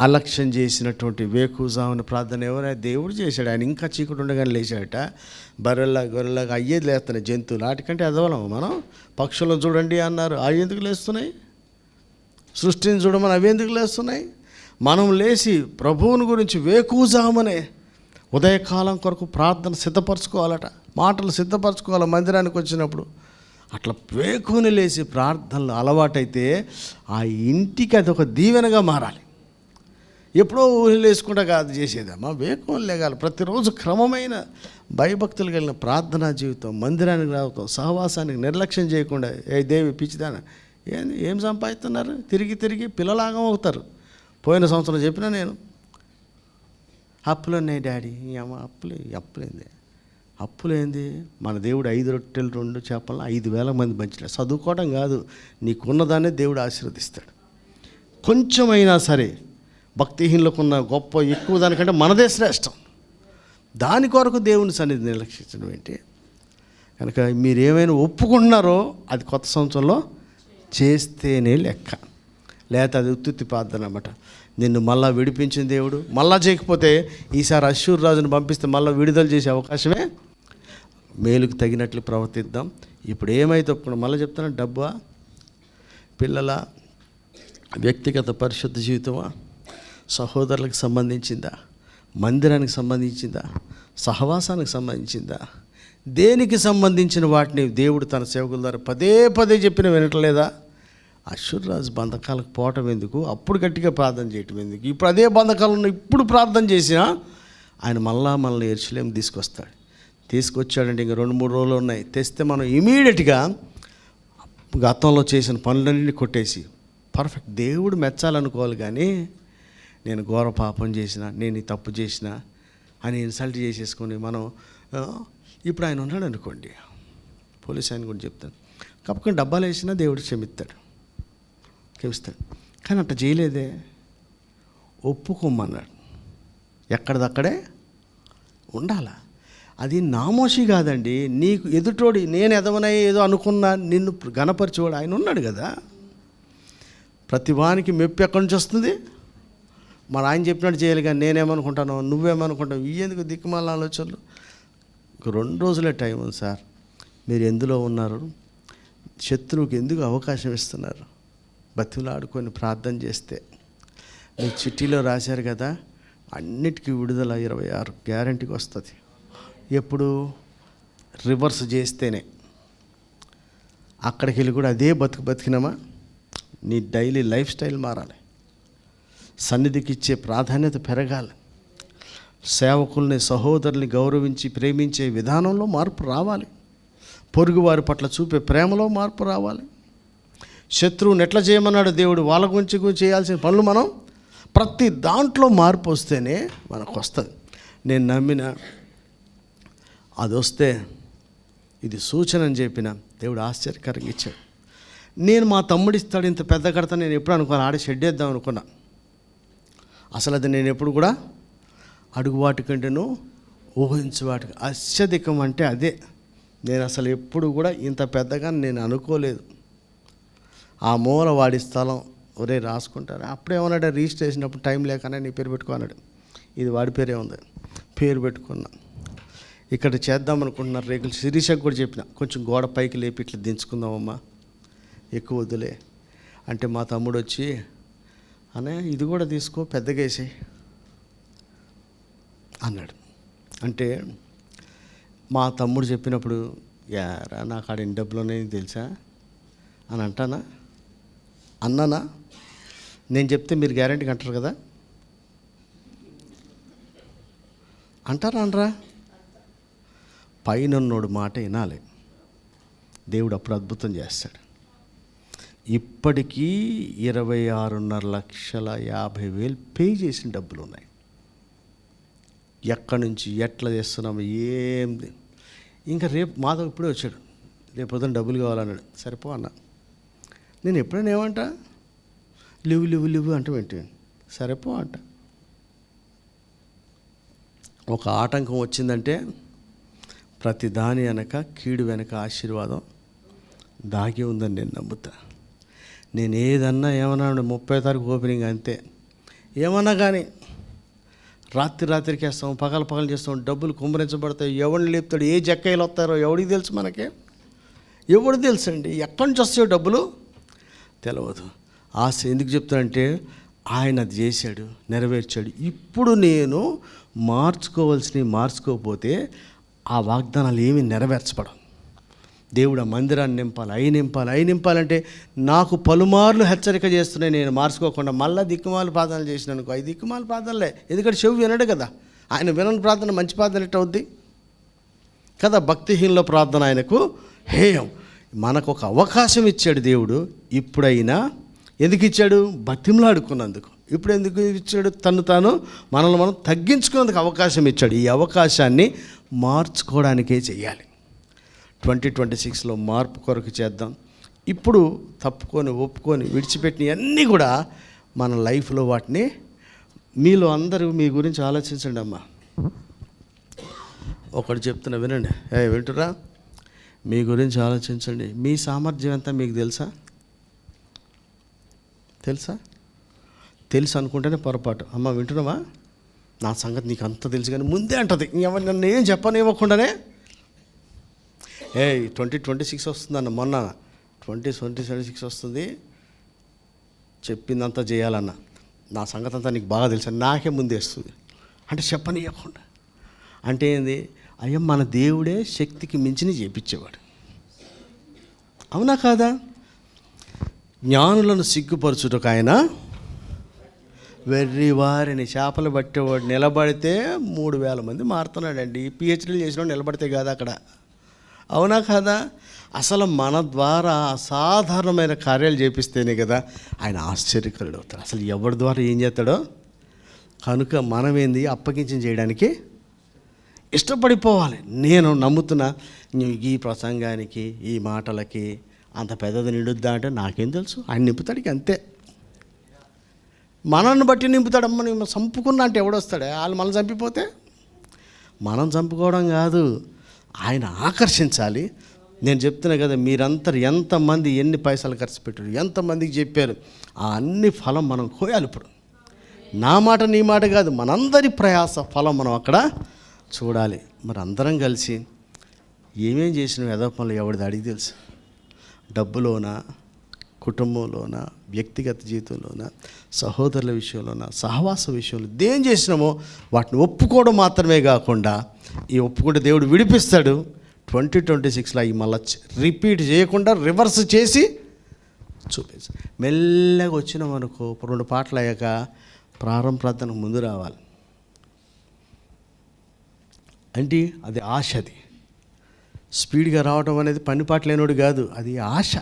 అలక్ష్యం చేసినటువంటి వేకుజామున ప్రార్థన ఎవరైనా దేవుడు చేశాడు. ఆయన ఇంకా చీకటి ఉండగానే లేచాడట. గొర్రెలాగా అయ్యేది లేస్తున్నాయి జంతువులు. వాటికంటే అదవలం మనం. పక్షులను చూడండి అన్నారు, అవి ఎందుకు లేస్తున్నాయి? సృష్టిని చూడమని అవి ఎందుకు లేస్తున్నాయి? మనం లేచి ప్రభువుని గురించి వేకుజామునే ఉదయకాలం కొరకు ప్రార్థన సిద్ధపరచుకోవాలట, మాటలు సిద్ధపరచుకోవాలి మందిరానికి వచ్చినప్పుడు. అట్లా వేకుని లేచి ప్రార్థనలు అలవాటైతే ఆ ఇంటికి అదొక దీవెనగా మారాలి. ఎప్పుడో ఊహిలు వేసుకుంటా కాదు చేసేదమ్మా, వేకుని లేగాలి. ప్రతిరోజు క్రమమైన భయభక్తులు కలిగిన ప్రార్థనా జీవితం, మందిరానికి రావటం, సహవాసానికి నిర్లక్ష్యం చేయకుండా, ఏ దేవి పిచ్చిదాన ఏం సంపాదిస్తున్నారు? తిరిగి పిల్లలాగా అవుతారు. పోయిన సంవత్సరం చెప్పినా నేను, అప్పులు ఉన్నాయి డాడీ. అప్పులేంది? అప్పులేంది? మన దేవుడు 5 రొట్టెలు 2 చేపలను 5,000 మంది పంచినాడు. చదువుకోవడం కాదు, నీకున్నదాన్నే దేవుడు ఆశీర్వదిస్తాడు. కొంచెమైనా సరే భక్తిహీనులకు ఉన్న గొప్ప ఎక్కువ దానికంటే మనదే శ్రేష్టం. దాని కొరకు దేవుని సన్నిధి నిర్లక్షించడం ఏంటి? కనుక మీరు ఏమైనా ఒప్పుకుంటున్నారో అది కొత్త సంవత్సరంలో చేస్తేనే లెక్క, లేకపోతే అది ఉత్తుత్తి ప్రార్థన అన్నమాట. నిన్ను మళ్ళా విడిపించిన దేవుడు మళ్ళా చేయకపోతే ఈసారి అశ్షూరు రాజును పంపిస్తే మళ్ళీ విడుదల చేసే అవకాశమే. మేలుకు తగినట్లు ప్రవర్తిద్దాం. ఇప్పుడు ఏమైతే ఒప్పుకున్నా మళ్ళీ చెప్తాను, డబ్బా, పిల్లల వ్యక్తిగత పరిశుద్ధ జీవితమా, సహోదరులకు సంబంధించిందా, మందిరానికి సంబంధించిందా, సహవాసానికి సంబంధించిందా, దేనికి సంబంధించిన వాటిని దేవుడు తన సేవకుల ద్వారా పదే పదే చెప్పిన వినట్లేదా? అశ్షూరు రాజు బంధకాలకు పోవటం ఎందుకు? అప్పుడు గట్టిగా ప్రార్థన చేయటం ఎందుకు? ఇప్పుడు అదే బంధకాలను ఇప్పుడు ప్రార్థన చేసినా ఆయన మనల్ని యెరూషలేము తీసుకొచ్చాడంటే ఇంకా 2-3 రోజులు ఉన్నాయి. తెస్తే మనం ఇమీడియట్గా గతంలో చేసిన పనులన్నీ కొట్టేసి పర్ఫెక్ట్ దేవుడు మెచ్చాలనుకోవాలి. కానీ నేను ఘోర పాపం చేసిన, నేను ఈ తప్పు చేసిన అని ఇన్సల్ట్ చేసేసుకొని మనం ఇప్పుడు ఆయన ఉన్నాడు అనుకోండి, పోలీస్ ఆయన కూడా చెప్తాను, కప్పుకొని డబ్బాలు వేసినా దేవుడు క్షమిస్తాడు. కానీ అట్లా చేయలేదే, ఒప్పుకోమన్నాడు. ఎక్కడిదక్కడే ఉండాలా. అది నామోషి కాదండి. నీకు ఎదుటోడి నేను ఎదవనయ్యే ఏదో అనుకున్నా నిన్ను గణపరిచేవాడు ఆయన ఉన్నాడు కదా. ప్రతివానికి మెప్పు ఎక్కడి నుంచి వస్తుంది? మరి ఆయన చెప్పినట్టు చేయాలి. కానీ నేనేమనుకుంటాను, నువ్వేమనుకుంటావు, ఎందుకు దిక్కుమాల ఆలోచనలు? 2 రోజులే టైం ఉంది సార్. మీరు ఎందులో ఉన్నారు? శత్రువుకి ఎందుకు అవకాశం ఇస్తున్నారు? బతిలాడుకొని ప్రార్థన చేస్తే మీరు చిట్టీలో రాశారు కదా, అన్నిటికీ విడుదల 26 గ్యారంటీకి వస్తుంది. ఎప్పుడు? రివర్స్ చేస్తేనే. అక్కడికి వెళ్ళి కూడా అదే బతికినామా? నీ డైలీ లైఫ్ స్టైల్ మారాలి, సన్నిధికి ఇచ్చే ప్రాధాన్యత పెరగాలి, సేవకుల్ని సహోదరుల్ని గౌరవించి ప్రేమించే విధానంలో మార్పు రావాలి, పొరుగువారి పట్ల చూపే ప్రేమలో మార్పు రావాలి. శత్రువుని ఎట్లా చేయమన్నాడు దేవుడు? వాళ్ళ గురించి చేయాల్సిన పనులు మనం ప్రతి దాంట్లో మార్పు వస్తేనే మనకు వస్తుంది. నేను నమ్మిన అది వస్తే ఇది సూచన అని చెప్పిన దేవుడు ఆశ్చర్యకరంగా ఇచ్చాడు. నేను మా తమ్ముడు ఇస్తాడు ఇంత పెద్ద కడతా నేను ఎప్పుడు అనుకున్నాను, ఆడే షెడ్ వేద్దాం అనుకున్నా. అసలు అది నేను ఎప్పుడు కూడా అడుగు వాటి కంటేను ఊహించు వాటికి అత్యధికం అంటే అదే. నేను అసలు ఎప్పుడు కూడా ఇంత పెద్దగా నేను అనుకోలేదు. ఆ మూల వాడి స్థలం ఒరే రాసుకుంటారు. అప్పుడేమన్నాడు, రిజిస్టర్ చేసినప్పుడు టైం లేకనే నీ పేరు పెట్టుకో అన్నాడు. ఇది వాడి పేరే ఉంది, పేరు పెట్టుకున్నా. ఇక్కడ చేద్దాం అనుకుంటున్నారు రేకులు. శిరీషకు కూడా చెప్పిన, కొంచెం గోడ పైకి లేపి ఇట్లా దించుకుందామమ్మా, ఎక్కువ వద్దులే అంటే మా తమ్ముడు వచ్చి, అనే ఇది కూడా తీసుకో పెద్దగా వేసి అన్నాడు. అంటే మా తమ్ముడు చెప్పినప్పుడు యారా నాకు ఆడ ఎన్ని డబ్బులు ఉన్నాయని తెలుసా అని అన్నానా? నేను చెప్తే మీరు గ్యారెంటీగా అంటారు కదా, అంటారా అనరా? పైనన్నోడు మాట వినాలి, దేవుడు అప్పుడు అద్భుతం చేస్తాడు. ఇప్పటికీ 26,50,000 పే చేసిన డబ్బులు ఉన్నాయి. ఎక్కడి నుంచి ఎట్లా చేస్తున్నాము ఏంది. ఇంకా రేపు మాధవ్ ఇప్పుడే వచ్చాడు, రేపు పొద్దున్న డబ్బులు కావాలన్నాడు. సరిపో అన్న. నేను ఎప్పుడైనా ఏమంటా, లివ్వు అంటే ఏంటి, సరిపో అంట. ఒక ఆటంకం వచ్చిందంటే ప్రతి దాని వెనక కీడు వెనక ఆశీర్వాదం దాగి ఉందని నేను నమ్ముతా. నేను ఏదన్నా ఏమన్నా 30 తారీఖు ఓపెనింగ్ అంతే, ఏమన్నా కానీ రాత్రికి వేస్తాం, పగలు చేస్తాం, డబ్బులు కుమ్మరించబడతాయి. ఎవరిని లేపుతాడు, ఏ జక్కయ్యలు వస్తారో ఎవడికి తెలుసు? మనకే ఎవడు తెలుసు అండి? ఎక్కడి నుంచి వస్తాయో డబ్బులు తెలియదు. ఆశ ఎందుకు చెప్తానంటే ఆయన అది చేశాడు, నెరవేర్చాడు. ఇప్పుడు నేను మార్చుకోకపోతే ఆ వాగ్దానాలు ఏమీ నెరవేర్చబడం. దేవుడు ఆ మందిరాన్ని నింపాలంటే నాకు పలుమార్లు హెచ్చరిక చేస్తున్నాయి. నేను మార్చుకోకుండా మళ్ళీ దిక్కుమాల ప్రార్థనలు చేసిన అనుకో, 5 దిక్కుమాల ప్రార్థనలే. ఎందుకంటే చెవి వినడు కదా. ఆయన వినని ప్రార్థన మంచి ప్రార్థన ఎట్ట అవుద్ది కదా. భక్తిహీనుల ప్రార్థన ఆయనకు హేయం. మనకు ఒక అవకాశం ఇచ్చాడు దేవుడు. ఇప్పుడైనా ఎందుకు ఇచ్చాడు? బతిమలాడుకున్నందుకు. ఇప్పుడు ఎందుకు ఇచ్చాడు? తాను మనల్ని మనం తగ్గించుకునేందుకు అవకాశం ఇచ్చాడు. ఈ అవకాశాన్ని మార్చుకోవడానికే చేయాలి. 2026లో మార్పు కొరకు చేద్దాం. ఇప్పుడు తప్పుకొని ఒప్పుకొని విడిచిపెట్టినవన్నీ కూడా మన లైఫ్లో వాటిని, మీలో అందరూ మీ గురించి ఆలోచించండి అమ్మా. ఒకటి చెప్తున్నా వినండి, వింటురా? మీ గురించి ఆలోచించండి. మీ సామర్థ్యం ఎంత మీకు తెలుసా? తెలుసు అనుకుంటేనే పొరపాటు. అమ్మ వింటున్నావా? నా సంగతి నీకు అంత తెలుసు కానీ ముందే అంటది, ఎవరు నన్ను ఏం చెప్పనివ్వకుండానే. 2026 వస్తుందన్న, మొన్న 2026 వస్తుంది, చెప్పిందంతా చేయాలన్న. నా సంగతి అంతా నీకు బాగా తెలుసు, నాకే ముందే వస్తుంది అంటే చెప్పనివ్వకుండా. అంటే ఏంది? అయ్యా, మన దేవుడే శక్తికి మించిని చేపించేవాడు. అవునా కాదా? జ్ఞానులను సిగ్గుపరచుటకు ఆయన వెర్రి వారిని, చేపలు పట్టేవాడు నిలబడితే 3000 మంది మారుతున్నాడండి. పిహెచ్డీలు చేసినవాడు నిలబడితే కాదు అక్కడ. అవునా కాదా? అసలు మన ద్వారా అసాధారణమైన కార్యాలు చేపిస్తేనే కదా ఆయన ఆశ్చర్యకరుడు అవుతాడు. అసలు ఎవరి ద్వారా ఏం చేస్తాడో కనుక మనమేంది అప్పగించి చేయడానికి ఇష్టపడిపోవాలి. నేను నమ్ముతున్నా, ఈ ప్రసంగానికి ఈ మాటలకి అంత పెద్దది నిండుద్దా అంటే నాకేం తెలుసు, ఆయన నింపుతాడికి అంతే. మనల్ని బట్టి నింపుతాడమ్మ. నేను చంపుకున్నా అంటే ఎవడొస్తాడే? వాళ్ళు మనం చంపిపోతే, మనం చంపుకోవడం కాదు, ఆయన ఆకర్షించాలి. నేను చెప్తున్నా కదా, మీరందరూ ఎంతమంది ఎన్ని పైసలు ఖర్చు పెట్టారు, ఎంతమందికి చెప్పారు, ఆ అన్ని ఫలం మనం కోయాలి. ఇప్పుడు నా మాట నీ మాట కాదు, మనందరి ప్రయాస ఫలం మనం అక్కడ చూడాలి. మరి అందరం కలిసి ఏమేం చేసినాం ఏదో పనులు ఎవరిది అడిగి తెలుసు? డబ్బులోనా, కుటుంబంలోనా, వ్యక్తిగత జీవితంలోనా, సహోదరుల విషయంలోనా, సహవాస విషయంలో దేం చేసినామో వాటిని ఒప్పుకోవడం మాత్రమే కాకుండా, ఈ ఒప్పుకుంటే దేవుడు విడిపిస్తాడు. 2026లో అవి మళ్ళీ రిపీట్ చేయకుండా రివర్స్ చేసి చూపించు. మెల్లగా వచ్చినాం అనుకో, 2 పాటలు అయ్యాక ప్రారంభ ప్రార్థనకు ముందు రావాలి. అంటే అది ఆశ. అది స్పీడ్గా రావడం అనేది పనిపాటు లేనోడు కాదు, అది ఆశ.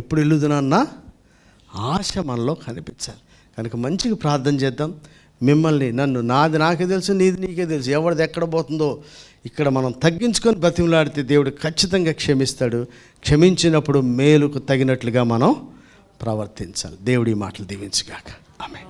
ఎప్పుడు వెళ్ళుదునన్నా ఆశ మనలో కనిపించాలి. కనుక మంచిగా ప్రార్థన చేద్దాం. మిమ్మల్ని, నన్ను, నాది నాకే తెలుసు, నీది నీకే తెలుసు, ఎవరిది ఎక్కడ పోతుందో ఇక్కడ మనం తగ్గించుకొని బతిమలాడితే దేవుడు ఖచ్చితంగా క్షమిస్తాడు. క్షమించినప్పుడు మేలుకు తగినట్లుగా మనం ప్రవర్తించాలి. దేవుడి మాటలు దీవించుగాక. ఆమేన్.